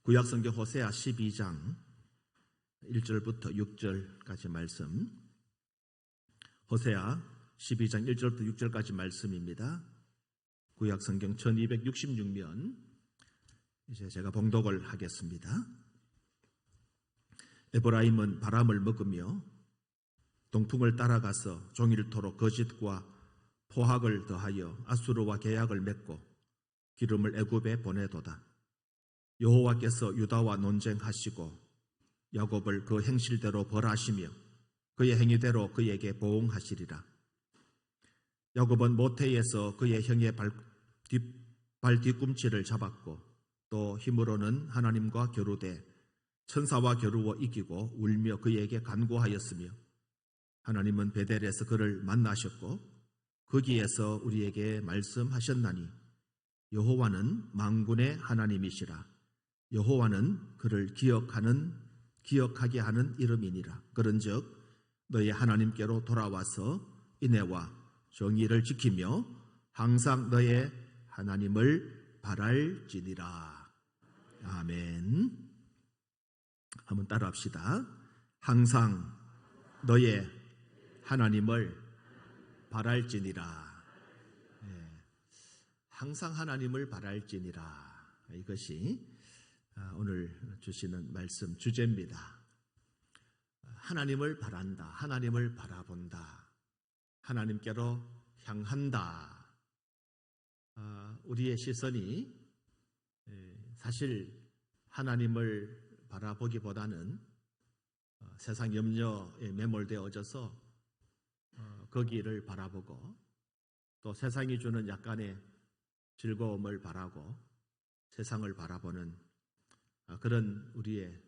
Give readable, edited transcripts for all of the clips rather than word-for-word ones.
구약성경 호세아 12장 1절부터 6절까지 말씀, 호세아 12장 1절부터 6절까지 말씀입니다. 구약성경 1266면 이제 제가 봉독을 하겠습니다. 에브라임은 바람을 먹으며 동풍을 따라가서 종일토록 거짓과 포학을 더하여 아수르와 계약을 맺고 기름을 애굽에 보내도다. 여호와께서 유다와 논쟁하시고 야곱을 그 행실대로 벌하시며 그의 행위대로 그에게 보응하시리라. 야곱은 모태에서 그의 형의 발 뒤꿈치를 잡았고 또 힘으로는 하나님과 겨루되 천사와 겨루어 이기고 울며 그에게 간구하였으며 하나님은 베델에서 그를 만나셨고 거기에서 우리에게 말씀하셨나니 여호와는 만군의 하나님이시라. 여호와는 그를 기억하게 하는 이름이니라. 그런즉 너의 하나님께로 돌아와서 인애와 정의를 지키며 항상 너의 하나님을 바랄지니라. 아멘. 한번 따라합시다. 항상 너의 하나님을 바랄지니라. 네. 항상 하나님을 바랄지니라. 이것이 오늘 주시는 말씀 주제입니다. 하나님을 바란다, 하나님을 바라본다, 하나님께로 향한다. 우리의 시선이 사실 하나님을 바라보기보다는 세상 염려에 매몰되어져서 거기를 바라보고 또 세상이 주는 약간의 즐거움을 바라고 세상을 바라보는 그런 우리의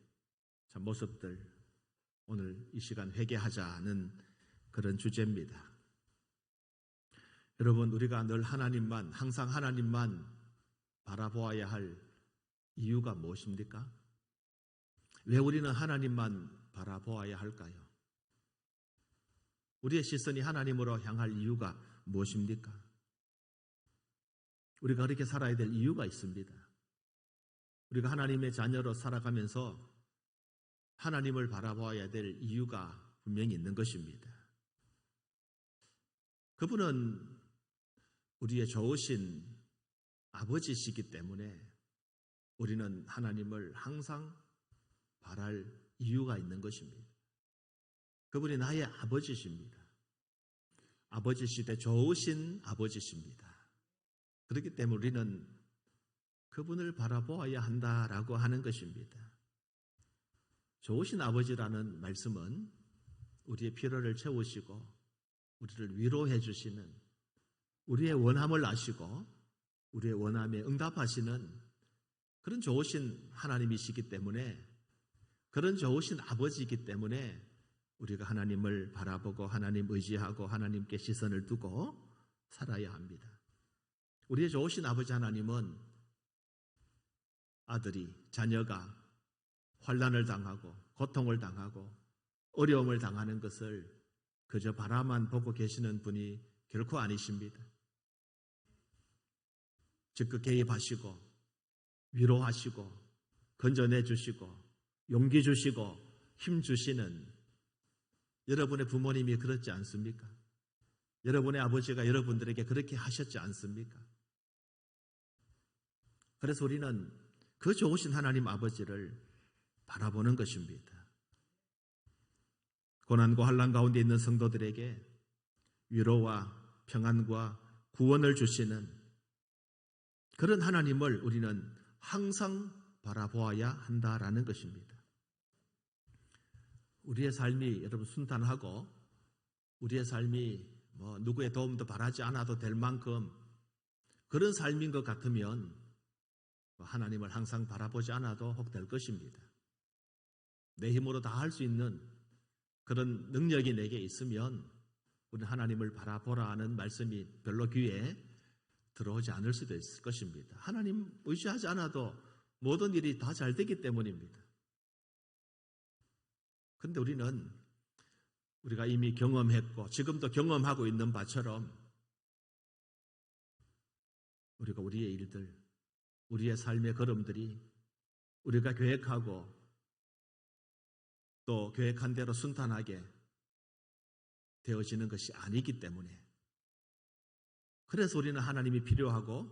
모습들, 오늘 이 시간 회개하자는 그런 주제입니다. 여러분, 우리가 늘 하나님만, 항상 하나님만 바라보아야 할 이유가 무엇입니까? 왜 우리는 하나님만 바라보아야 할까요? 우리의 시선이 하나님으로 향할 이유가 무엇입니까? 우리가 그렇게 살아야 될 이유가 있습니다. 우리가 하나님의 자녀로 살아가면서 하나님을 바라보아야 될 이유가 분명히 있는 것입니다. 그분은 우리의 좋으신 아버지시기 때문에 우리는 하나님을 항상 바랄 이유가 있는 것입니다. 그분이 나의 아버지십니다. 아버지시되 좋으신 아버지십니다. 그렇기 때문에 우리는 그분을 바라보아야 한다라고 하는 것입니다. 좋으신 아버지라는 말씀은 우리의 필요를 채우시고 우리를 위로해 주시는, 우리의 원함을 아시고 우리의 원함에 응답하시는 그런 좋으신 하나님이시기 때문에, 그런 좋으신 아버지이기 때문에 우리가 하나님을 바라보고 하나님 의지하고 하나님께 시선을 두고 살아야 합니다. 우리의 좋으신 아버지 하나님은 아들이, 자녀가 환난을 당하고 고통을 당하고 어려움을 당하는 것을 그저 바라만 보고 계시는 분이 결코 아니십니다. 적극 개입하시고 위로하시고 건져내 주시고 용기 주시고 힘 주시는 여러분의 부모님이 그렇지 않습니까? 여러분의 아버지가 여러분들에게 그렇게 하셨지 않습니까? 그래서 우리는 그 좋으신 하나님 아버지를 바라보는 것입니다. 고난과 환난 가운데 있는 성도들에게 위로와 평안과 구원을 주시는 그런 하나님을 우리는 항상 바라보아야 한다라는 것입니다. 우리의 삶이 여러분 순탄하고 우리의 삶이 누구의 도움도 바라지 않아도 될 만큼 그런 삶인 것 같으면 하나님을 항상 바라보지 않아도 혹 될 것입니다. 내 힘으로 다 할 수 있는 그런 능력이 내게 있으면 우리는 하나님을 바라보라 하는 말씀이 별로 귀에 들어오지 않을 수도 있을 것입니다. 하나님 의지하지 않아도 모든 일이 다 잘 되기 때문입니다. 그런데 우리가 이미 경험했고 지금도 경험하고 있는 바처럼 우리가 우리의 일들, 우리의 삶의 걸음들이 우리가 계획하고 또 계획한 대로 순탄하게 되어지는 것이 아니기 때문에, 그래서 우리는 하나님이 필요하고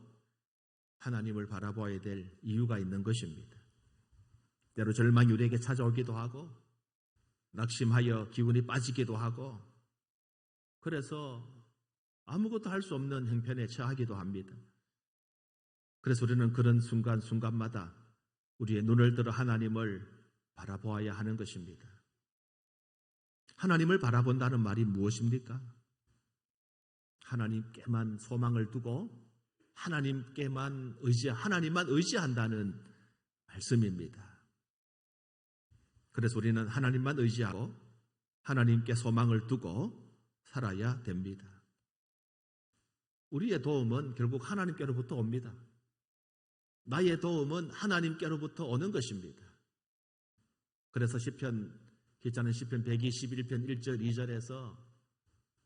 하나님을 바라봐야 될 이유가 있는 것입니다. 때로 절망이 우리에게 찾아오기도 하고 낙심하여 기운이 빠지기도 하고, 그래서 아무것도 할 수 없는 형편에 처하기도 합니다. 그래서 우리는 그런 순간순간마다 우리의 눈을 들어 하나님을 바라보아야 하는 것입니다. 하나님을 바라본다는 말이 무엇입니까? 하나님께만 소망을 두고 하나님만 의지한다는 말씀입니다. 그래서 우리는 하나님만 의지하고 하나님께 소망을 두고 살아야 됩니다. 우리의 도움은 결국 하나님께로부터 옵니다. 나의 도움은 하나님께로부터 오는 것입니다. 그래서 기자는 시편 121편 1절 2절에서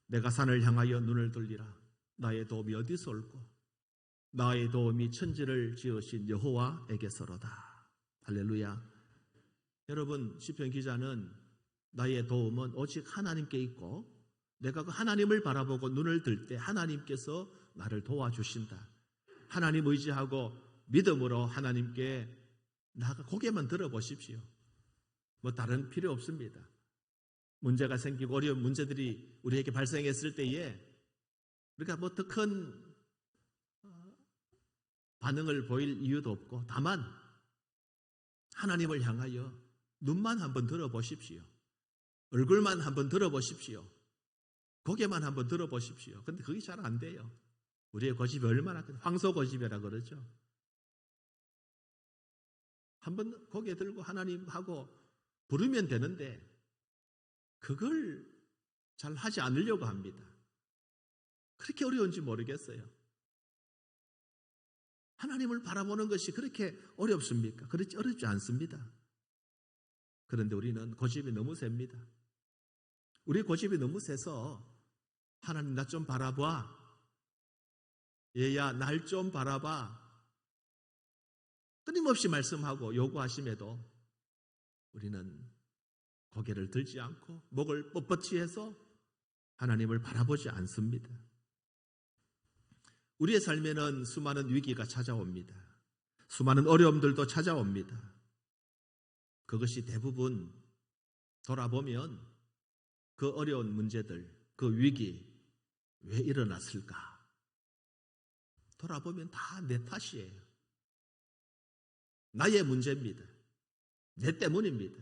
내가 산을 향하여 눈을 돌리라. 나의 도움이 어디서 올꼬? 나의 도움이 천지를 지으신 여호와에게서로다. 할렐루야. 여러분, 시편 기자는 나의 도움은 오직 하나님께 있고 내가 그 하나님을 바라보고 눈을 들 때 하나님께서 나를 도와주신다. 하나님 의지하고 믿음으로 하나님께 나아가 고개만 들어보십시오. 뭐 다른 필요 없습니다. 문제가 생기고 어려운 문제들이 우리에게 발생했을 때에 우리가 뭐 더 큰 반응을 보일 이유도 없고, 다만 하나님을 향하여 눈만 한번 들어보십시오. 얼굴만 한번 들어보십시오. 고개만 한번 들어보십시오. 근데 그게 잘 안 돼요. 우리의 고집이 얼마나 큰 황소고집이라 그러죠. 한번 고개 들고 하나님하고 부르면 되는데 그걸 잘 하지 않으려고 합니다. 그렇게 어려운지 모르겠어요. 하나님을 바라보는 것이 그렇게 어렵습니까? 그렇지 어렵지 않습니다. 그런데 우리는 고집이 너무 셉니다. 우리 고집이 너무 세서 하나님 나 좀 바라봐. 얘야 날 좀 바라봐. 끊임없이 말씀하고 요구하심에도 우리는 고개를 들지 않고 목을 뻣뻣이 해서 하나님을 바라보지 않습니다. 우리의 삶에는 수많은 위기가 찾아옵니다. 수많은 어려움들도 찾아옵니다. 그것이 대부분 돌아보면 그 어려운 문제들, 그 위기 왜 일어났을까? 돌아보면 다 내 탓이에요. 나의 문제입니다. 내 때문입니다.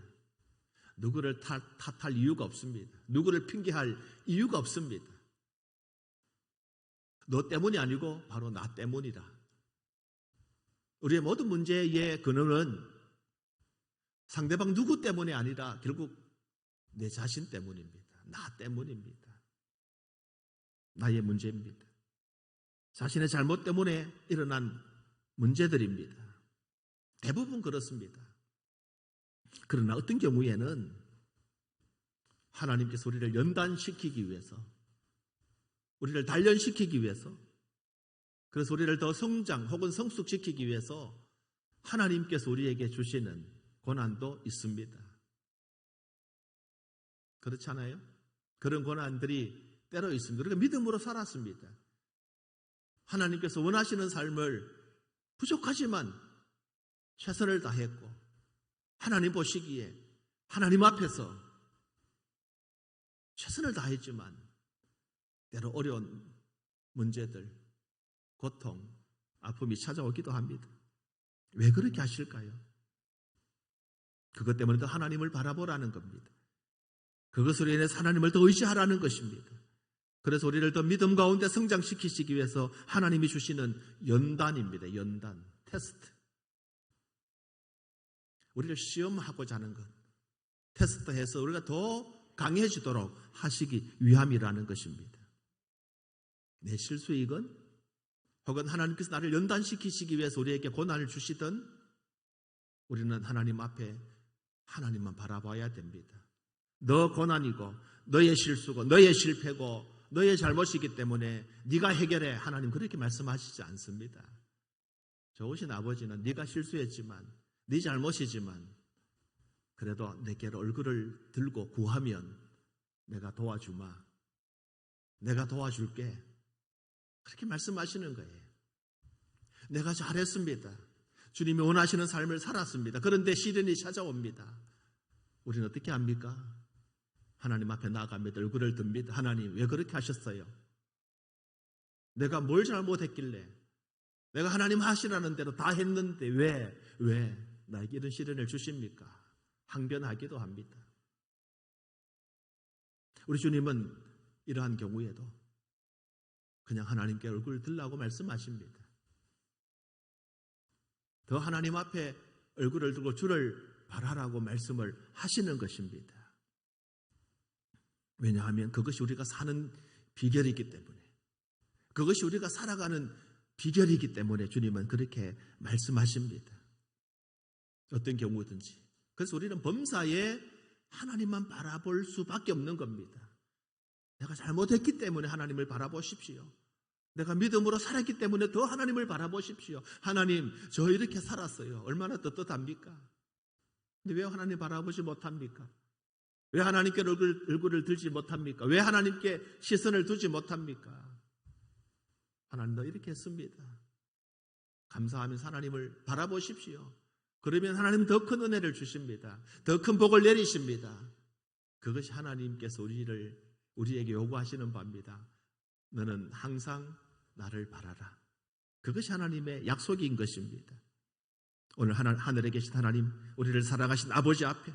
누구를 탓할 이유가 없습니다. 누구를 핑계할 이유가 없습니다. 너 때문이 아니고 바로 나 때문이다. 우리의 모든 문제의 근원은 상대방 누구 때문이 아니라 결국 내 자신 때문입니다. 나 때문입니다. 나의 문제입니다. 자신의 잘못 때문에 일어난 문제들입니다. 대부분 그렇습니다. 그러나 어떤 경우에는 하나님께서 우리를 연단시키기 위해서, 우리를 단련시키기 위해서, 그래서 우리를 더 성장 혹은 성숙시키기 위해서 하나님께서 우리에게 주시는 고난도 있습니다. 그렇지 않아요? 그런 고난들이 때로 있습니다. 우리가 믿음으로 살았습니다. 하나님께서 원하시는 삶을 부족하지만 최선을 다했고, 하나님 보시기에 하나님 앞에서 최선을 다했지만 때로 어려운 문제들, 고통, 아픔이 찾아오기도 합니다. 왜 그렇게 하실까요? 그것 때문에 더 하나님을 바라보라는 겁니다. 그것으로 인해서 하나님을 더 의지하라는 것입니다. 그래서 우리를 더 믿음 가운데 성장시키시기 위해서 하나님이 주시는 연단입니다. 연단, 테스트. 우리를 시험하고자 하는 것, 테스트해서 우리가 더 강해지도록 하시기 위함이라는 것입니다. 내 실수이건 혹은 하나님께서 나를 연단시키시기 위해서 우리에게 고난을 주시든 우리는 하나님 앞에 하나님만 바라봐야 됩니다. 너 고난이고 너의 실수고 너의 실패고 너의 잘못이기 때문에 네가 해결해. 하나님 그렇게 말씀하시지 않습니다. 좋으신 아버지는 네가 실수했지만 네 잘못이지만 그래도 내게로 얼굴을 들고 구하면 내가 도와주마. 내가 도와줄게. 그렇게 말씀하시는 거예요. 내가 잘했습니다. 주님이 원하시는 삶을 살았습니다. 그런데 시련이 찾아옵니다. 우리는 어떻게 합니까? 하나님 앞에 나아갑니다. 얼굴을 듭니다. 하나님 왜 그렇게 하셨어요? 내가 뭘 잘못했길래? 내가 하나님 하시라는 대로 다 했는데 왜 나에게 이런 시련을 주십니까? 항변하기도 합니다. 우리 주님은 이러한 경우에도 그냥 하나님께 얼굴을 들라고 말씀하십니다. 더 하나님 앞에 얼굴을 들고 주를 바라라고 말씀을 하시는 것입니다. 왜냐하면 그것이 우리가 사는 비결이기 때문에, 그것이 우리가 살아가는 비결이기 때문에 주님은 그렇게 말씀하십니다. 어떤 경우든지. 그래서 우리는 범사에 하나님만 바라볼 수밖에 없는 겁니다. 내가 잘못했기 때문에 하나님을 바라보십시오. 내가 믿음으로 살았기 때문에 더 하나님을 바라보십시오. 하나님, 저 이렇게 살았어요. 얼마나 떳떳합니까? 근데 왜 하나님 바라보지 못합니까? 왜 하나님께 얼굴을 들지 못합니까? 왜 하나님께 시선을 두지 못합니까? 하나님도 이렇게 했습니다. 감사하면서 하나님을 바라보십시오. 그러면 하나님 더 큰 은혜를 주십니다. 더 큰 복을 내리십니다. 그것이 하나님께서 우리에게 요구하시는 바입니다. 너는 항상 나를 바라라. 그것이 하나님의 약속인 것입니다. 오늘 하늘에 계신 하나님, 우리를 사랑하신 아버지 앞에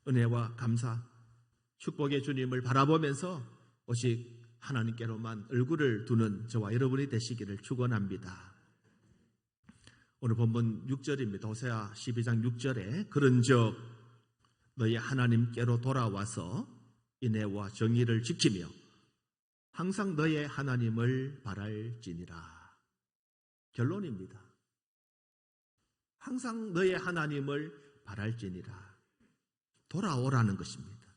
은혜와 감사, 축복의 주님을 바라보면서 오직 하나님께로만 얼굴을 두는 저와 여러분이 되시기를 축원합니다. 오늘 본문 6절입니다. 호세아 12장 6절에 그런즉 너희 하나님께로 돌아와서 인애와 정의를 지키며 항상 너의 하나님을 바랄지니라. 결론입니다. 항상 너의 하나님을 바랄지니라. 돌아오라는 것입니다.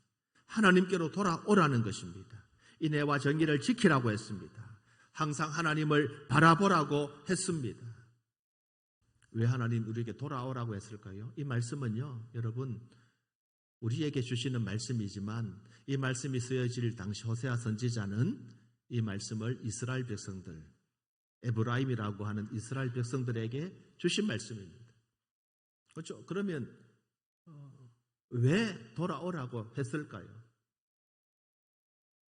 하나님께로 돌아오라는 것입니다. 인애와 정의를 지키라고 했습니다. 항상 하나님을 바라보라고 했습니다. 왜 하나님 우리에게 돌아오라고 했을까요? 이 말씀은요, 여러분, 우리에게 주시는 말씀이지만 이 말씀이 쓰여질 당시 호세아 선지자는 이 말씀을 이스라엘 백성들, 에브라임이라고 하는 이스라엘 백성들에게 주신 말씀입니다. 그렇죠? 그러면 왜 돌아오라고 했을까요?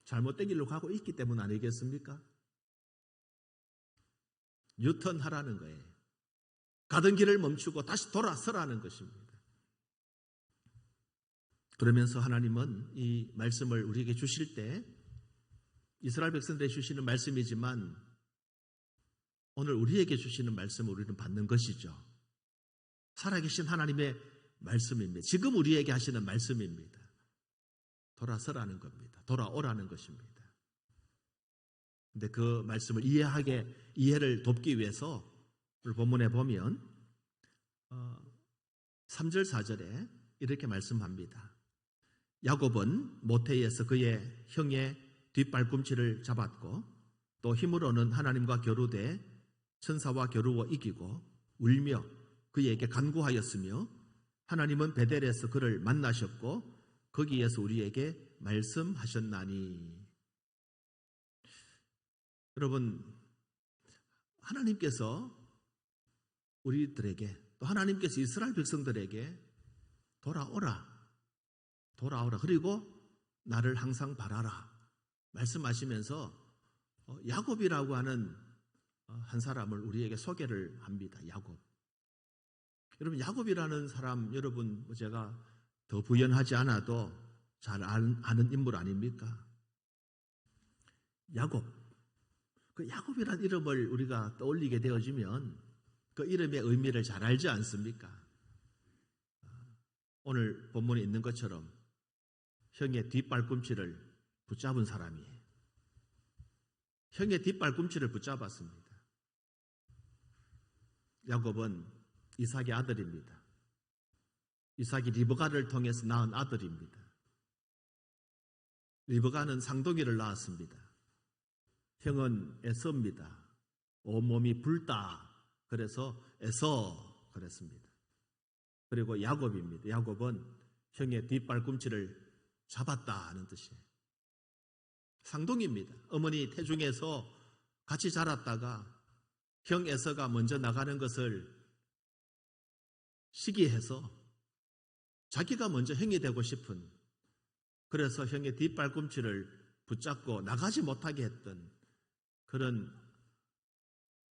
잘못된 길로 가고 있기 때문 아니겠습니까? 유턴하라는 거예요. 가던 길을 멈추고 다시 돌아서라는 것입니다. 그러면서 하나님은 이 말씀을 우리에게 주실 때 이스라엘 백성들에게 주시는 말씀이지만 오늘 우리에게 주시는 말씀을 우리는 받는 것이죠. 살아계신 하나님의 말씀입니다. 지금 우리에게 하시는 말씀입니다. 돌아서라는 겁니다. 돌아오라는 것입니다. 근데 그 말씀을 이해를 돕기 위해서 오늘 본문에 보면 3절 4절에 이렇게 말씀합니다. 야곱은 모태에서 그의 형의 뒷발꿈치를 잡았고 또 힘으로는 하나님과 겨루되 천사와 겨루어 이기고 울며 그에게 간구하였으며 하나님은 베델에서 그를 만나셨고 거기에서 우리에게 말씀하셨나니. 여러분, 하나님께서 우리들에게 또 하나님께서 이스라엘 백성들에게 돌아오라 그리고 나를 항상 바라라 말씀하시면서 야곱이라고 하는 한 사람을 우리에게 소개를 합니다. 야곱. 여러분, 야곱이라는 사람 여러분 제가 더 부연하지 않아도 잘 아는 인물 아닙니까? 야곱. 그 야곱이라는 이름을 우리가 떠올리게 되어지면 그 이름의 의미를 잘 알지 않습니까? 오늘 본문에 있는 것처럼 형의 뒷발꿈치를 붙잡은 사람이에요. 형의 뒷발꿈치를 붙잡았습니다. 야곱은 이삭의 아들입니다. 이삭이 리브가를 통해서 낳은 아들입니다. 리브가는 쌍둥이를 낳았습니다. 형은 에서입니다. 온몸이 붉다. 그래서 에서 그랬습니다. 그리고 야곱입니다. 야곱은 형의 뒷발꿈치를 잡았다 하는 뜻이에요. 상동입니다. 어머니 태중에서 같이 자랐다가 형 에서가 먼저 나가는 것을 시기해서 자기가 먼저 형이 되고 싶은, 그래서 형의 뒷발꿈치를 붙잡고 나가지 못하게 했던 그런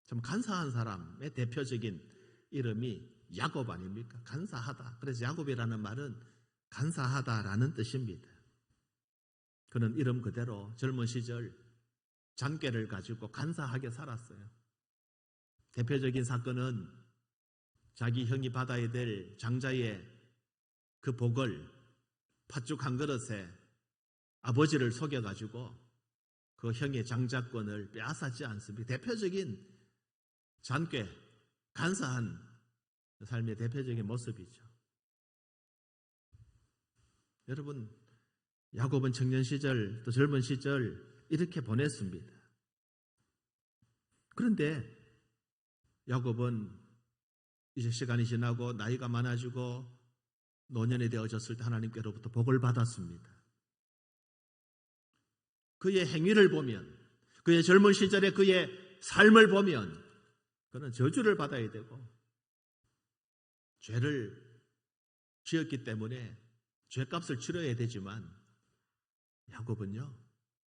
참 간사한 사람의 대표적인 이름이 야곱 아닙니까? 간사하다. 그래서 야곱이라는 말은 간사하다라는 뜻입니다. 그는 이름 그대로 젊은 시절 잔꾀를 가지고 간사하게 살았어요. 대표적인 사건은 자기 형이 받아야 될 장자의 그 복을 팥죽 한 그릇에 아버지를 속여가지고 그 형의 장자권을 빼앗았지 않습니까? 대표적인 잔꾀, 간사한 삶의 대표적인 모습이죠. 여러분, 야곱은 청년 시절 또 젊은 시절 이렇게 보냈습니다. 그런데 야곱은 이제 시간이 지나고 나이가 많아지고 노년이 되어졌을 때 하나님께로부터 복을 받았습니다. 그의 행위를 보면, 그의 젊은 시절의 그의 삶을 보면 그는 저주를 받아야 되고 죄를 지었기 때문에 죄값을 치러야 되지만 야곱은요,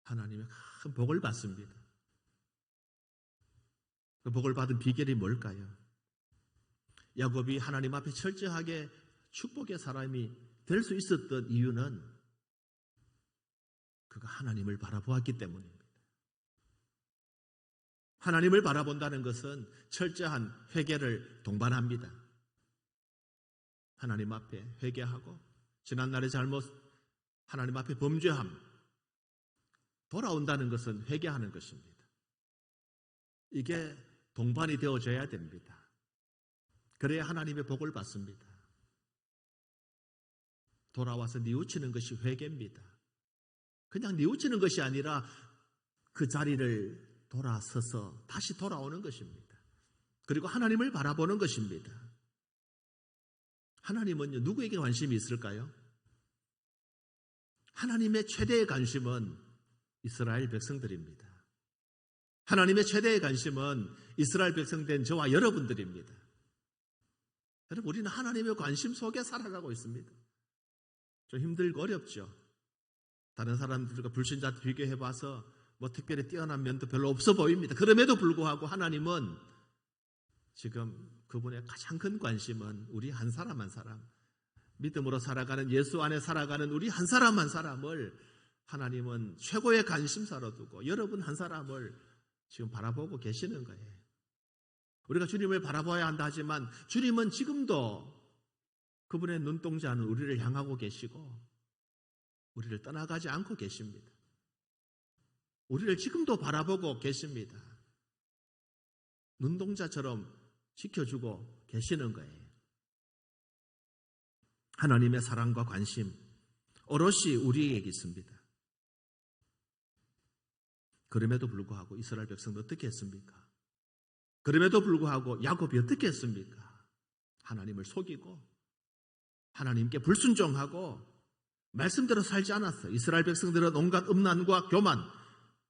하나님의 큰 복을 받습니다. 그 복을 받은 비결이 뭘까요? 야곱이 하나님 앞에 철저하게 축복의 사람이 될 수 있었던 이유는 그가 하나님을 바라보았기 때문입니다. 하나님을 바라본다는 것은 철저한 회개를 동반합니다. 하나님 앞에 회개하고 지난날의 잘못, 하나님 앞에 범죄함, 돌아온다는 것은 회개하는 것입니다. 이게 동반이 되어져야 됩니다. 그래야 하나님의 복을 받습니다. 돌아와서 뉘우치는 것이 회개입니다. 그냥 뉘우치는 것이 아니라 그 자리를 돌아서서 다시 돌아오는 것입니다. 그리고 하나님을 바라보는 것입니다. 하나님은요, 누구에게 관심이 있을까요? 하나님의 최대의 관심은 이스라엘 백성들입니다. 하나님의 최대의 관심은 이스라엘 백성 된 저와 여러분들입니다. 여러분, 우리는 하나님의 관심 속에 살아가고 있습니다. 좀 힘들고 어렵죠. 다른 사람들과 불신자들 비교해봐서 뭐 특별히 뛰어난 면도 별로 없어 보입니다. 그럼에도 불구하고 하나님은 지금 그분의 가장 큰 관심은 우리 한 사람 한 사람, 믿음으로 살아가는, 예수 안에 살아가는 우리 한 사람 한 사람을 하나님은 최고의 관심사로 두고 여러분 한 사람을 지금 바라보고 계시는 거예요. 우리가 주님을 바라봐야 한다 하지만 주님은 지금도 그분의 눈동자는 우리를 향하고 계시고 우리를 떠나가지 않고 계십니다. 우리를 지금도 바라보고 계십니다. 눈동자처럼 지켜주고 계시는 거예요. 하나님의 사랑과 관심 오롯이 우리에게 있습니다. 그럼에도 불구하고 이스라엘 백성도 어떻게 했습니까? 그럼에도 불구하고 야곱이 어떻게 했습니까? 하나님을 속이고 하나님께 불순종하고 말씀대로 살지 않았어요. 이스라엘 백성들은 온갖 음란과 교만,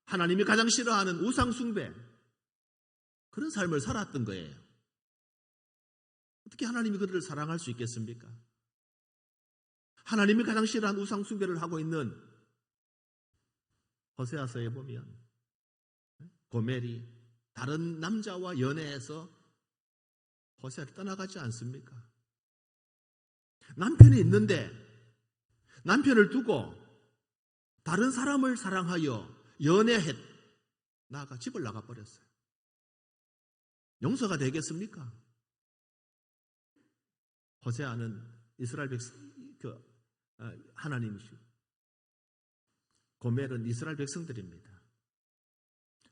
하나님이 가장 싫어하는 우상숭배, 그런 삶을 살았던 거예요. 어떻게 하나님이 그들을 사랑할 수 있겠습니까? 하나님이 가장 싫어하는 우상숭배를 하고 있는 호세아서에 보면 고멜이 다른 남자와 연애해서 호세아를 떠나가지 않습니까? 남편이 있는데 남편을 두고 다른 사람을 사랑하여 연애했, 나아가 집을 나가버렸어요. 용서가 되겠습니까? 호세아는 이스라엘 백성, 하나님이시고 고멜은 이스라엘 백성들입니다.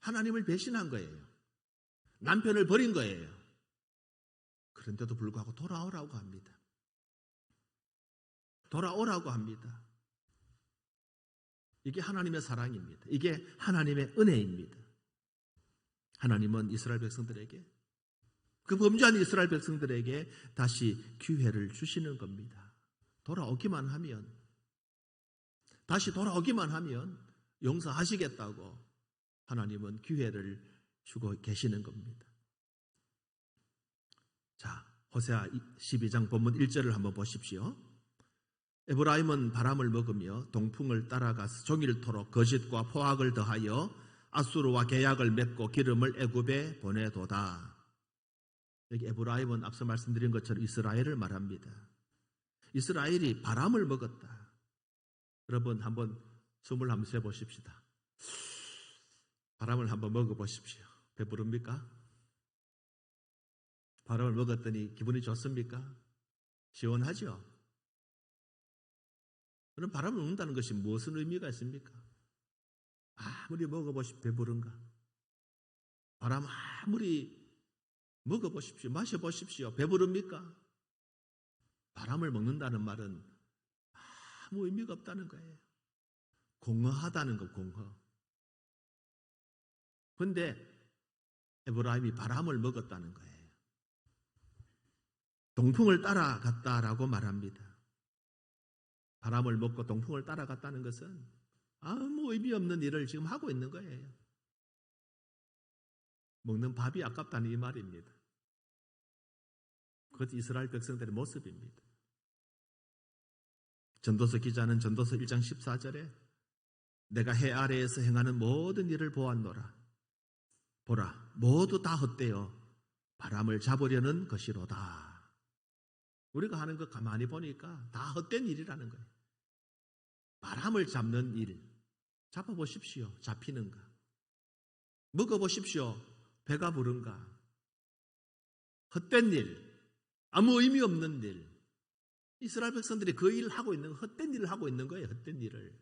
하나님을 배신한 거예요. 남편을 버린 거예요. 그런데도 불구하고 돌아오라고 합니다. 돌아오라고 합니다. 이게 하나님의 사랑입니다. 이게 하나님의 은혜입니다. 하나님은 이스라엘 백성들에게 그 범죄한 이스라엘 백성들에게 다시 기회를 주시는 겁니다. 돌아오기만 하면, 다시 돌아오기만 하면 용서하시겠다고 하나님은 기회를 주고 계시는 겁니다. 자, 호세아 12장 본문 1절을 한번 보십시오. 에브라임은 바람을 먹으며 동풍을 따라가서 종일토록 거짓과 포악을 더하여 아수르와 계약을 맺고 기름을 애굽에 보내도다. 여기 에브라임은 앞서 말씀드린 것처럼 이스라엘을 말합니다. 이스라엘이 바람을 먹었다. 여러분 한번 숨을 한번 쉬어보십시다. 바람을 한번 먹어보십시오. 배부릅니까? 바람을 먹었더니 기분이 좋습니까? 시원하죠? 그럼 바람을 먹는다는 것이 무슨 의미가 있습니까? 아무리 먹어보십시오. 배부른가? 바람 아무리 먹어보십시오. 마셔보십시오. 배부릅니까? 바람을 먹는다는 말은 아무 의미가 없다는 거예요. 공허하다는 거, 공허. 그런데 에브라임이 바람을 먹었다는 거예요. 동풍을 따라갔다라고 말합니다. 바람을 먹고 동풍을 따라갔다는 것은 아무 의미 없는 일을 지금 하고 있는 거예요. 먹는 밥이 아깝다는 이 말입니다. 그것이 이스라엘 백성들의 모습입니다. 전도서 기자는 전도서 1장 14절에 내가 해 아래에서 행하는 모든 일을 보았노라. 보라, 모두 다 헛되어 바람을 잡으려는 것이로다. 우리가 하는 거 가만히 보니까 다 헛된 일이라는 거예요. 바람을 잡는 일, 잡아보십시오. 잡히는가? 먹어보십시오. 배가 부른가? 헛된 일, 아무 의미 없는 일. 이스라엘 백성들이 그 일을 하고 있는, 헛된 일을 하고 있는 거예요. 헛된 일을.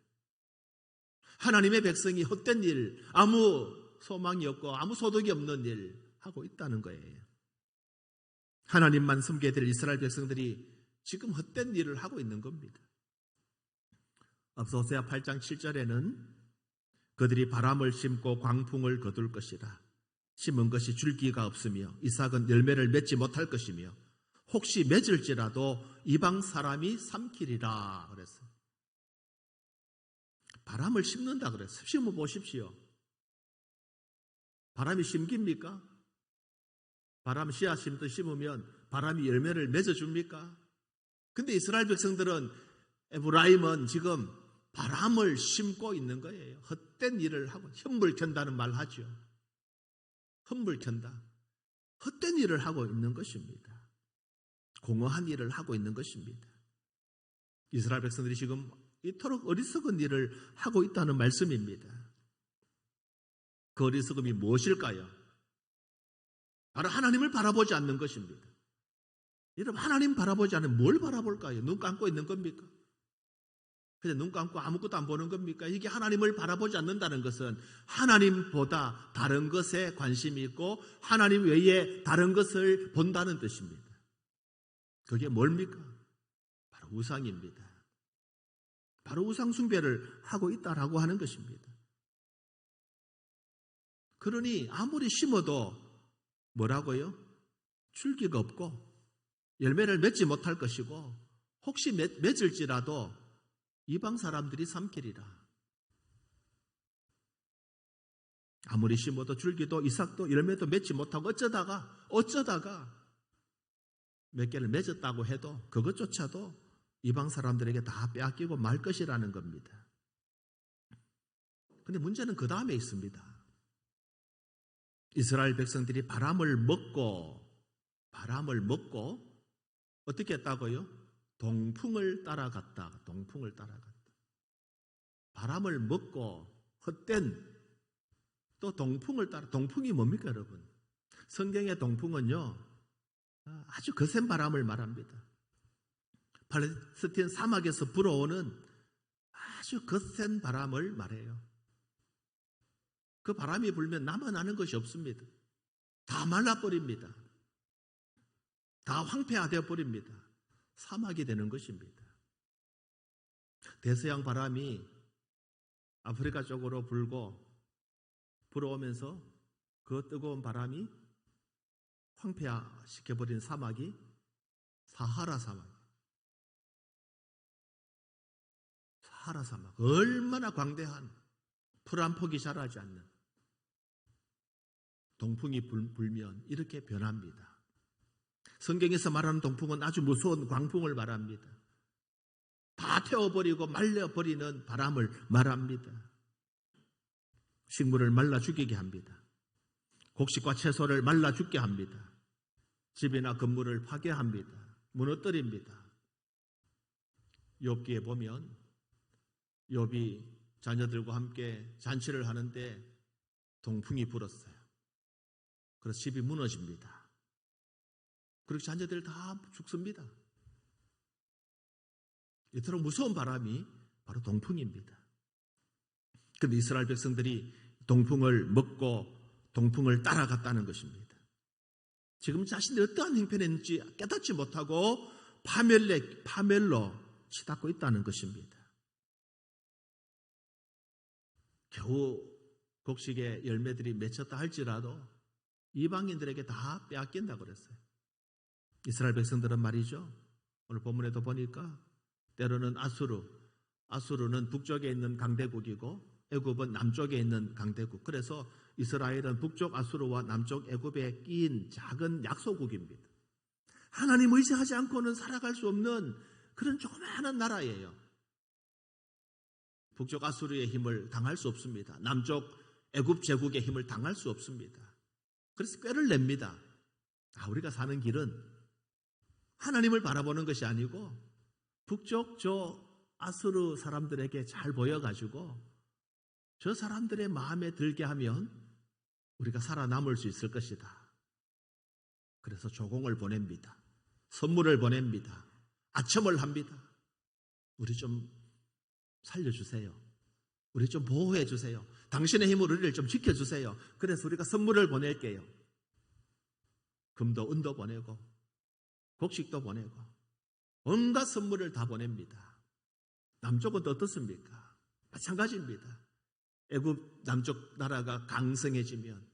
하나님의 백성이 헛된 일, 아무 소망이 없고 아무 소득이 없는 일 하고 있다는 거예요. 하나님만 섬기게 될 이스라엘 백성들이 지금 헛된 일을 하고 있는 겁니다. 앞서 호세아 8장 7절에는 그들이 바람을 심고 광풍을 거둘 것이라. 심은 것이 줄기가 없으며 이삭은 열매를 맺지 못할 것이며 혹시 맺을지라도 이방 사람이 삼키리라 그랬어요. 바람을 심는다 그랬어요. 심어 보십시오. 바람이 심깁니까? 바람 씨앗 심듯 심으면 바람이 열매를 맺어줍니까? 근데 이스라엘 백성들은, 에브라임은 지금 바람을 심고 있는 거예요. 헛된 일을 하고, 흠불 켠다는 말 하죠. 흠불 켠다. 헛된 일을 하고 있는 것입니다. 공허한 일을 하고 있는 것입니다. 이스라엘 백성들이 지금 이토록 어리석은 일을 하고 있다는 말씀입니다. 그 어리석음이 무엇일까요? 바로 하나님을 바라보지 않는 것입니다. 여러분, 하나님 바라보지 않으면 뭘 바라볼까요? 눈 감고 있는 겁니까? 그냥 눈 감고 아무것도 안 보는 겁니까? 이게 하나님을 바라보지 않는다는 것은 하나님보다 다른 것에 관심이 있고 하나님 외에 다른 것을 본다는 뜻입니다. 그게 뭡니까? 바로 우상입니다. 바로 우상 숭배를 하고 있다라고 하는 것입니다. 그러니 아무리 심어도 뭐라고요? 줄기가 없고 열매를 맺지 못할 것이고 혹시 맺을지라도 이방 사람들이 삼키리라. 아무리 심어도 줄기도 이삭도 열매도 맺지 못하고 어쩌다가 몇 개를 맺었다고 해도 그것조차도 이방 사람들에게 다 빼앗기고 말 것이라는 겁니다. 그런데 문제는 그 다음에 있습니다. 이스라엘 백성들이 바람을 먹고 어떻게 했다고요? 동풍을 따라갔다. 바람을 먹고 헛된 또 동풍을 따라. 동풍이 뭡니까 여러분? 성경의 동풍은요 아주 거센 바람을 말합니다. 팔레스틴 사막에서 불어오는 아주 거센 바람을 말해요. 그 바람이 불면 남아나는 것이 없습니다. 다 말라버립니다. 다 황폐화되어 버립니다. 사막이 되는 것입니다. 대서양 바람이 아프리카 쪽으로 불어오면서 그 뜨거운 바람이 황폐화시켜버린 사막이 사하라 사막. 사하라 사막. 얼마나 광대한 풀 한 폭이 자라지 않는 동풍이 불면 이렇게 변합니다. 성경에서 말하는 동풍은 아주 무서운 광풍을 말합니다. 다 태워버리고 말려버리는 바람을 말합니다. 식물을 말라 죽이게 합니다. 곡식과 채소를 말라 죽게 합니다. 집이나 건물을 파괴합니다. 무너뜨립니다. 욥기에 보면 욥이 자녀들과 함께 잔치를 하는데 동풍이 불었어요. 그래서 집이 무너집니다. 그리고 자녀들 다 죽습니다. 이토록 무서운 바람이 바로 동풍입니다. 그런데 이스라엘 백성들이 동풍을 먹고 동풍을 따라갔다는 것입니다. 지금 자신들이 어떠한 형편에 있는지 깨닫지 못하고 파멸로 치닫고 있다는 것입니다. 겨우 곡식의 열매들이 맺혔다 할지라도 이방인들에게 다 빼앗긴다고 그랬어요. 이스라엘 백성들은 말이죠. 오늘 본문에도 보니까 때로는 아수르는 북쪽에 있는 강대국이고 애굽은 남쪽에 있는 강대국. 그래서 이스라엘은 북쪽 아수르와 남쪽 애굽에 끼인 작은 약소국입니다. 하나님 의지하지 않고는 살아갈 수 없는 그런 조그마한 나라예요. 북쪽 아수르의 힘을 당할 수 없습니다. 남쪽 애굽 제국의 힘을 당할 수 없습니다. 그래서 꾀를 냅니다. 우리가 사는 길은 하나님을 바라보는 것이 아니고 북쪽 저 아수르 사람들에게 잘 보여가지고 저 사람들의 마음에 들게 하면 우리가 살아남을 수 있을 것이다. 그래서 조공을 보냅니다. 선물을 보냅니다. 아첨을 합니다. 우리 좀 살려주세요. 우리 좀 보호해 주세요. 당신의 힘으로 우리를 좀 지켜주세요. 그래서 우리가 선물을 보낼게요. 금도 은도 보내고 곡식도 보내고 온갖 선물을 다 보냅니다. 남쪽은 또 어떻습니까? 마찬가지입니다. 애굽 남쪽 나라가 강성해지면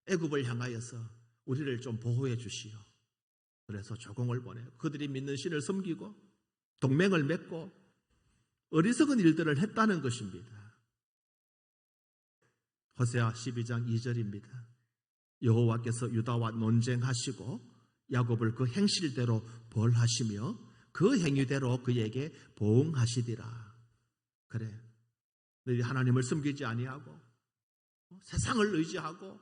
애굽을 향하여서 우리를 좀 보호해 주시오. 그래서 조공을 보내고 그들이 믿는 신을 섬기고 동맹을 맺고 어리석은 일들을 했다는 것입니다. 호세아 12장 2절입니다. 여호와께서 유다와 논쟁하시고 야곱을 그 행실대로 벌하시며 그 행위대로 그에게 보응하시리라. 그래, 너희 하나님을 섬기지 아니하고 세상을 의지하고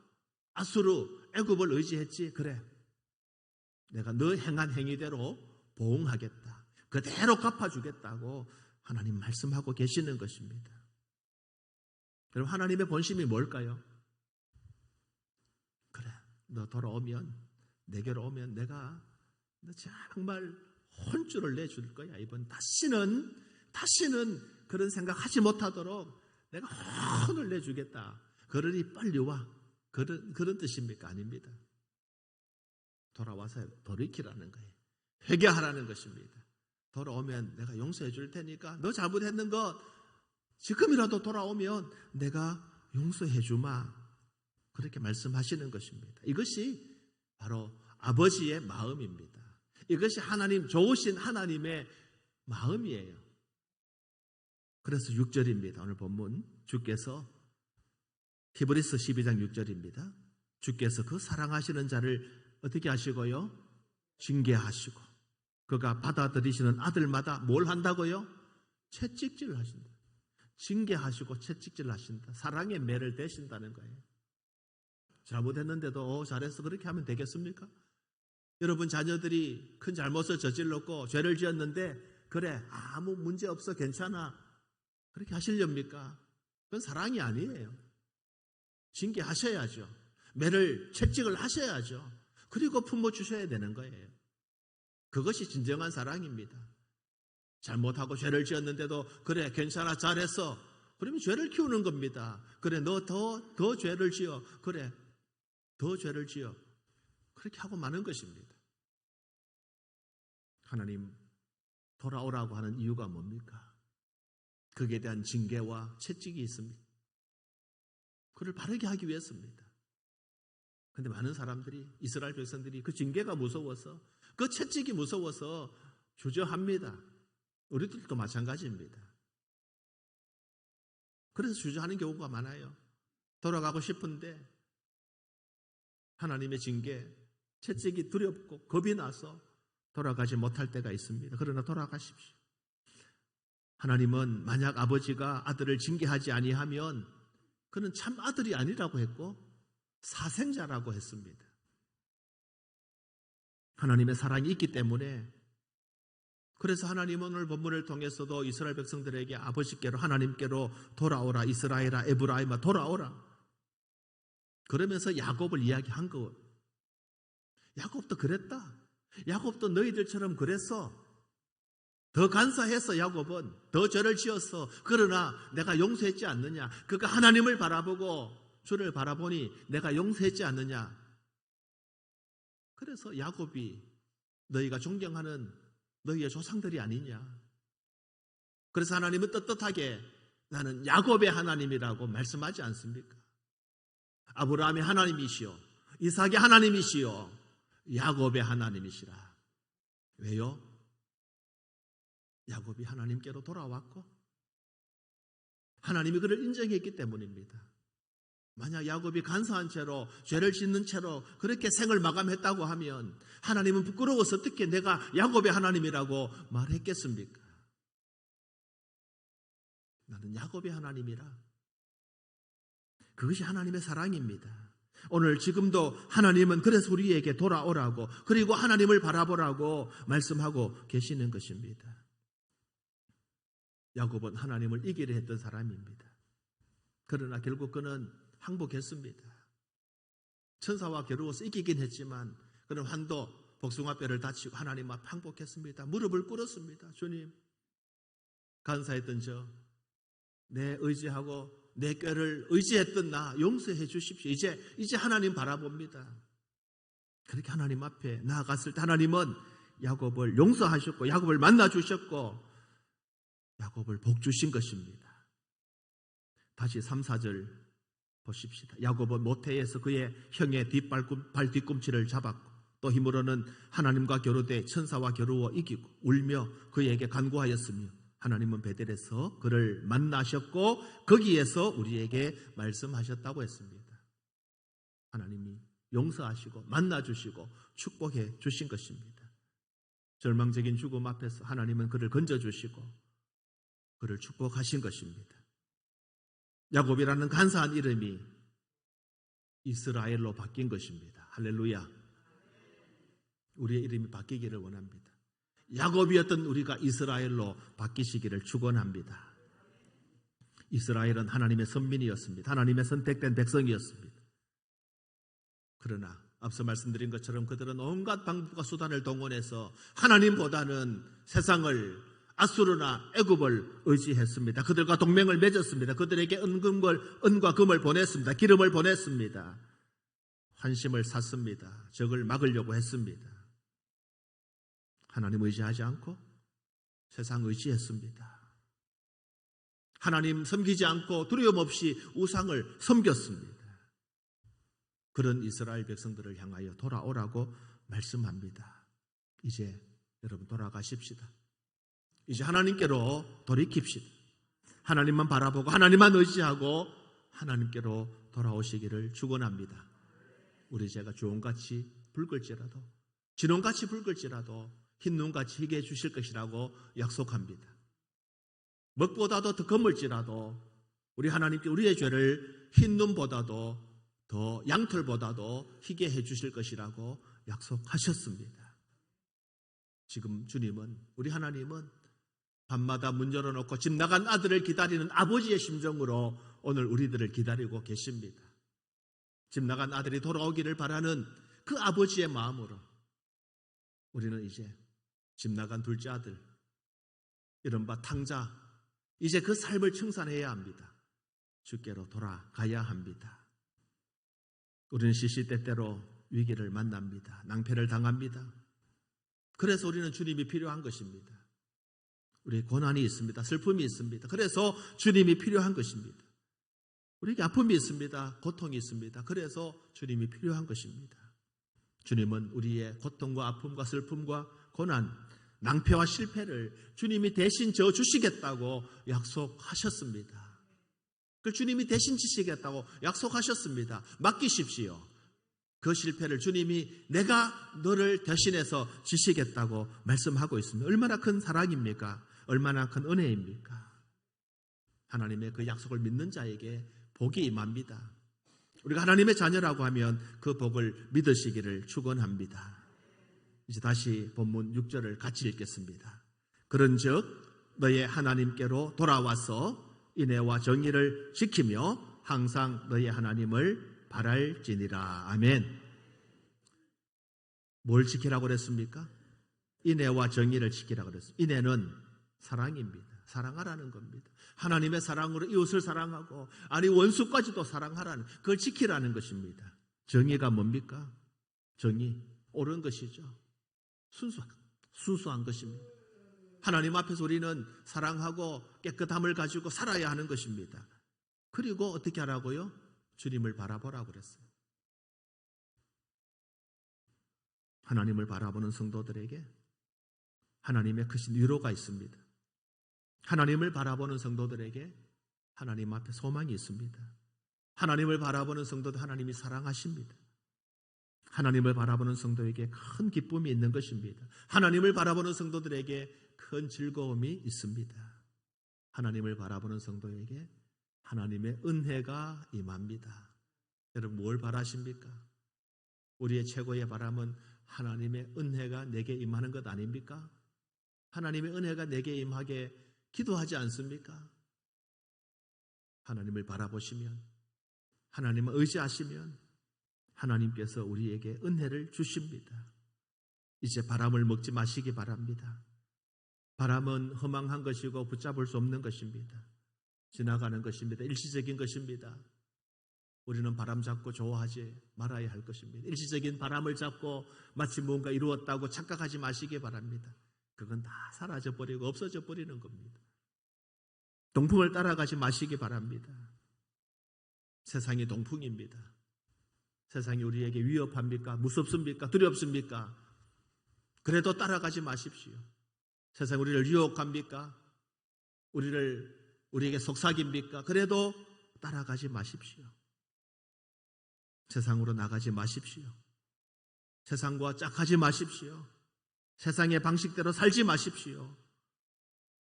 아수르 애굽을 의지했지. 그래, 내가 너 행한 행위대로 보응하겠다. 그대로 갚아주겠다고 하나님 말씀하고 계시는 것입니다. 여러분, 하나님의 본심이 뭘까요? 그래, 너 돌아오면, 내게로 오면 내가 너 정말 혼쭐을 내줄 거야. 이번 다시는 그런 생각하지 못하도록 내가 혼을 내주겠다. 그러니 빨리 와. 그런 뜻입니까? 아닙니다. 돌아와서 돌이키라는 거예요. 회개하라는 것입니다. 돌아오면 내가 용서해 줄 테니까 너 잘못했는 거 지금이라도 돌아오면 내가 용서해 주마. 그렇게 말씀하시는 것입니다. 이것이 바로 아버지의 마음입니다. 이것이 하나님, 좋으신 하나님의 마음이에요. 그래서 6절입니다. 오늘 본문 주께서 히브리서 12장 6절입니다. 주께서 그 사랑하시는 자를 어떻게 하시고요? 징계하시고 그가 받아들이시는 아들마다 뭘 한다고요? 채찍질 하신다. 징계하시고 채찍질 하신다. 사랑의 매를 대신다는 거예요. 잘못했는데도 잘했어 그렇게 하면 되겠습니까? 여러분 자녀들이 큰 잘못을 저질렀고 죄를 지었는데 그래 아무 문제 없어 괜찮아 그렇게 하시렵니까? 그건 사랑이 아니에요. 징계하셔야죠. 매를 채찍을 하셔야죠. 그리고 품어주셔야 되는 거예요. 그것이 진정한 사랑입니다. 잘못하고 죄를 지었는데도 그래 괜찮아 잘했어 그러면 죄를 키우는 겁니다. 그래 너 더 죄를 지어 그래 더 죄를 지어 그렇게 하고 마는 것입니다. 하나님 돌아오라고 하는 이유가 뭡니까? 그에 대한 징계와 채찍이 있습니다. 그를 바르게 하기 위해서입니다. 근데 많은 사람들이, 이스라엘 백성들이 그 징계가 무서워서, 그 채찍이 무서워서 주저합니다. 우리들도 마찬가지입니다. 그래서 주저하는 경우가 많아요. 돌아가고 싶은데 하나님의 징계, 채찍이 두렵고 겁이 나서 돌아가지 못할 때가 있습니다. 그러나 돌아가십시오. 하나님은 만약 아버지가 아들을 징계하지 아니하면 그는 참 아들이 아니라고 했고 사생자라고 했습니다. 하나님의 사랑이 있기 때문에, 그래서 하나님은 오늘 본문을 통해서도 이스라엘 백성들에게 아버지께로, 하나님께로 돌아오라, 이스라엘아, 에브라임아 돌아오라, 그러면서 야곱을 이야기한 거. 야곱도 그랬다. 야곱도 너희들처럼 그랬어. 더 간사해서 야곱은 더 죄를 지었어. 그러나 내가 용서했지 않느냐. 그가 하나님을 바라보고 주를 바라보니 내가 용서했지 않느냐. 그래서 야곱이 너희가 존경하는 너희의 조상들이 아니냐. 그래서 하나님은 떳떳하게 나는 야곱의 하나님이라고 말씀하지 않습니까? 아브라함의 하나님이시오, 이삭의 하나님이시오, 야곱의 하나님이시라. 왜요? 야곱이 하나님께로 돌아왔고 하나님이 그를 인정했기 때문입니다. 만약 야곱이 간사한 채로, 죄를 짓는 채로 그렇게 생을 마감했다고 하면 하나님은 부끄러워서 어떻게 내가 야곱의 하나님이라고 말했겠습니까? 나는 야곱의 하나님이라. 그것이 하나님의 사랑입니다. 오늘 지금도 하나님은 그래서 우리에게 돌아오라고, 그리고 하나님을 바라보라고 말씀하고 계시는 것입니다. 야곱은 하나님을 이기려 했던 사람입니다. 그러나 결국 그는 항복했습니다. 천사와 겨루어서 이기긴 했지만 그는 환도 복숭아뼈를 다치고 하나님 앞 항복했습니다. 무릎을 꿇었습니다. 주님, 간사했던 저, 내 의지하고 내 꾀를 의지했던 나 용서해 주십시오. 이제 하나님 바라봅니다. 그렇게 하나님 앞에 나아갔을 때 하나님은 야곱을 용서하셨고 야곱을 만나 주셨고 야곱을 복 주신 것입니다. 다시 3, 4절 보십시다. 야곱은 모태에서 그의 형의 발 뒤꿈치를 잡았고 또 힘으로는 하나님과 겨루되 천사와 겨루어 이기고 울며 그에게 간구하였으며 하나님은 베델에서 그를 만나셨고 거기에서 우리에게 말씀하셨다고 했습니다. 하나님이 용서하시고 만나주시고 축복해 주신 것입니다. 절망적인 죽음 앞에서 하나님은 그를 건져주시고 그를 축복하신 것입니다. 야곱이라는 간사한 이름이 이스라엘로 바뀐 것입니다. 할렐루야. 우리의 이름이 바뀌기를 원합니다. 야곱이었던 우리가 이스라엘로 바뀌시기를 축원합니다. 이스라엘은 하나님의 선민이었습니다. 하나님의 선택된 백성이었습니다. 그러나 앞서 말씀드린 것처럼 그들은 온갖 방법과 수단을 동원해서 하나님보다는 세상을, 아수르나 애굽을 의지했습니다. 그들과 동맹을 맺었습니다. 그들에게 은과 금을 보냈습니다. 기름을 보냈습니다. 환심을 샀습니다. 적을 막으려고 했습니다. 하나님 의지하지 않고 세상 의지했습니다. 하나님 섬기지 않고 두려움 없이 우상을 섬겼습니다. 그런 이스라엘 백성들을 향하여 돌아오라고 말씀합니다. 이제 여러분 돌아가십시다. 이제 하나님께로 돌이킵시다. 하나님만 바라보고 하나님만 의지하고 하나님께로 돌아오시기를 축원합니다. 우리 죄가 주홍같이 붉을지라도, 진홍같이 붉을지라도 흰눈같이 희게 해주실 것이라고 약속합니다. 먹보다도 더 검을지라도 우리 하나님께 우리의 죄를 흰눈보다도 더 양털보다도 희게 해주실 것이라고 약속하셨습니다. 지금 주님은, 우리 하나님은 밤마다 문 열어놓고 집 나간 아들을 기다리는 아버지의 심정으로 오늘 우리들을 기다리고 계십니다. 집 나간 아들이 돌아오기를 바라는 그 아버지의 마음으로 우리는 이제 집 나간 둘째 아들, 이른바 탕자, 이제 그 삶을 청산해야 합니다. 주께로 돌아가야 합니다. 우리는 시시때때로 위기를 만납니다. 낭패를 당합니다. 그래서 우리는 주님이 필요한 것입니다. 우리의 고난이 있습니다. 슬픔이 있습니다. 그래서 주님이 필요한 것입니다. 우리에게 아픔이 있습니다. 고통이 있습니다. 그래서 주님이 필요한 것입니다. 주님은 우리의 고통과 아픔과 슬픔과 고난, 낭패와 실패를 주님이 대신 져주시겠다고 약속하셨습니다. 그 주님이 대신 지시겠다고 약속하셨습니다. 맡기십시오. 그 실패를 주님이 내가 너를 대신해서 지시겠다고 말씀하고 있습니다. 얼마나 큰 사랑입니까? 얼마나 큰 은혜입니까? 하나님의 그 약속을 믿는 자에게 복이 임합니다. 우리가 하나님의 자녀라고 하면 그 복을 믿으시기를 축원합니다. 이제 다시 본문 6절을 같이 읽겠습니다. 그런즉 너의 하나님께로 돌아와서 인애와 정의를 지키며 항상 너의 하나님을 바랄지니라. 아멘. 뭘 지키라고 그랬습니까? 인애와 정의를 지키라고 그랬습니다. 인애는 사랑입니다. 사랑하라는 겁니다. 하나님의 사랑으로 이웃을 사랑하고 아니 원수까지도 사랑하라는, 그걸 지키라는 것입니다. 정의가 뭡니까? 정의, 옳은 것이죠. 순수한 것입니다. 하나님 앞에서 우리는 사랑하고 깨끗함을 가지고 살아야 하는 것입니다. 그리고 어떻게 하라고요? 주님을 바라보라고 그랬어요. 하나님을 바라보는 성도들에게 하나님의 크신 위로가 있습니다. 하나님을 바라보는 성도들에게 하나님 앞에 소망이 있습니다. 하나님을 바라보는 성도도 하나님이 사랑하십니다. 하나님을 바라보는 성도에게 큰 기쁨이 있는 것입니다. 하나님을 바라보는 성도들에게 큰 즐거움이 있습니다. 하나님을 바라보는 성도에게 하나님의 은혜가 임합니다. 여러분 뭘 바라십니까? 우리의 최고의 바람은 하나님의 은혜가 내게 임하는 것 아닙니까? 하나님의 은혜가 내게 임하게 기도하지 않습니까? 하나님을 바라보시면, 하나님을 의지하시면 하나님께서 우리에게 은혜를 주십니다. 이제 바람을 먹지 마시기 바랍니다. 바람은 허망한 것이고 붙잡을 수 없는 것입니다. 지나가는 것입니다. 일시적인 것입니다. 우리는 바람 잡고 좋아하지 말아야 할 것입니다. 일시적인 바람을 잡고 마치 뭔가 이루었다고 착각하지 마시기 바랍니다. 그건 다 사라져버리고 없어져 버리는 겁니다. 동풍을 따라가지 마시기 바랍니다. 세상이 동풍입니다. 세상이 우리에게 위협합니까? 무섭습니까? 두렵습니까? 그래도 따라가지 마십시오. 세상이 우리를 유혹합니까? 우리에게 속삭입니까? 그래도 따라가지 마십시오. 세상으로 나가지 마십시오. 세상과 짝하지 마십시오. 세상의 방식대로 살지 마십시오.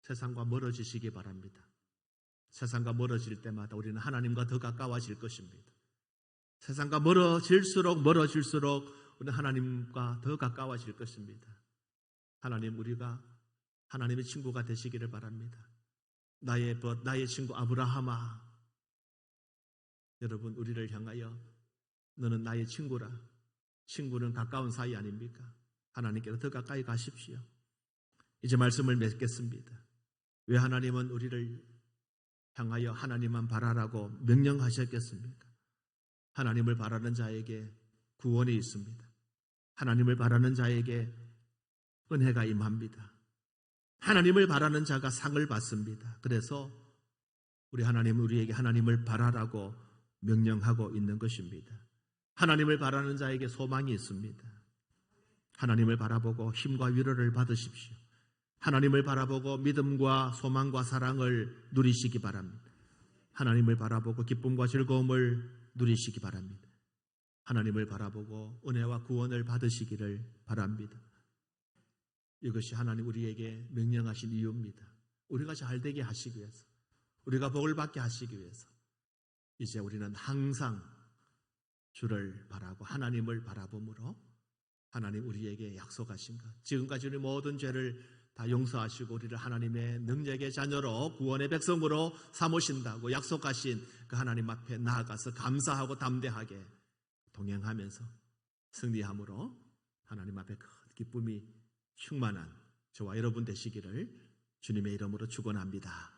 세상과 멀어지시기 바랍니다. 세상과 멀어질 때마다 우리는 하나님과 더 가까워질 것입니다. 세상과 멀어질수록 우리는 하나님과 더 가까워질 것입니다. 하나님, 우리가 하나님의 친구가 되시기를 바랍니다. 나의 친구 아브라함아, 여러분 우리를 향하여 너는 나의 친구라. 친구는 가까운 사이 아닙니까? 하나님께로 더 가까이 가십시오. 이제 말씀을 맺겠습니다. 왜 하나님은 우리를 향하여 하나님만 바라라고 명령하셨겠습니까? 하나님을 바라는 자에게 구원이 있습니다. 하나님을 바라는 자에게 은혜가 임합니다. 하나님을 바라는 자가 상을 받습니다. 그래서 우리 하나님은 우리에게 하나님을 바라라고 명령하고 있는 것입니다. 하나님을 바라는 자에게 소망이 있습니다. 하나님을 바라보고 힘과 위로를 받으십시오. 하나님을 바라보고 믿음과 소망과 사랑을 누리시기 바랍니다. 하나님을 바라보고 기쁨과 즐거움을 누리시기 바랍니다. 하나님을 바라보고 은혜와 구원을 받으시기를 바랍니다. 이것이 하나님 우리에게 명령하신 이유입니다. 우리가 잘되게 하시기 위해서, 우리가 복을 받게 하시기 위해서 이제 우리는 항상 주를 바라고 하나님을 바라봄으로 하나님 우리에게 약속하신 것, 지금까지 우리 모든 죄를 다 용서하시고 우리를 하나님의 능력의 자녀로 구원의 백성으로 삼으신다고 약속하신 그 하나님 앞에 나아가서 감사하고 담대하게 동행하면서 승리함으로 하나님 앞에 큰 기쁨이 충만한 저와 여러분 되시기를 주님의 이름으로 축원합니다.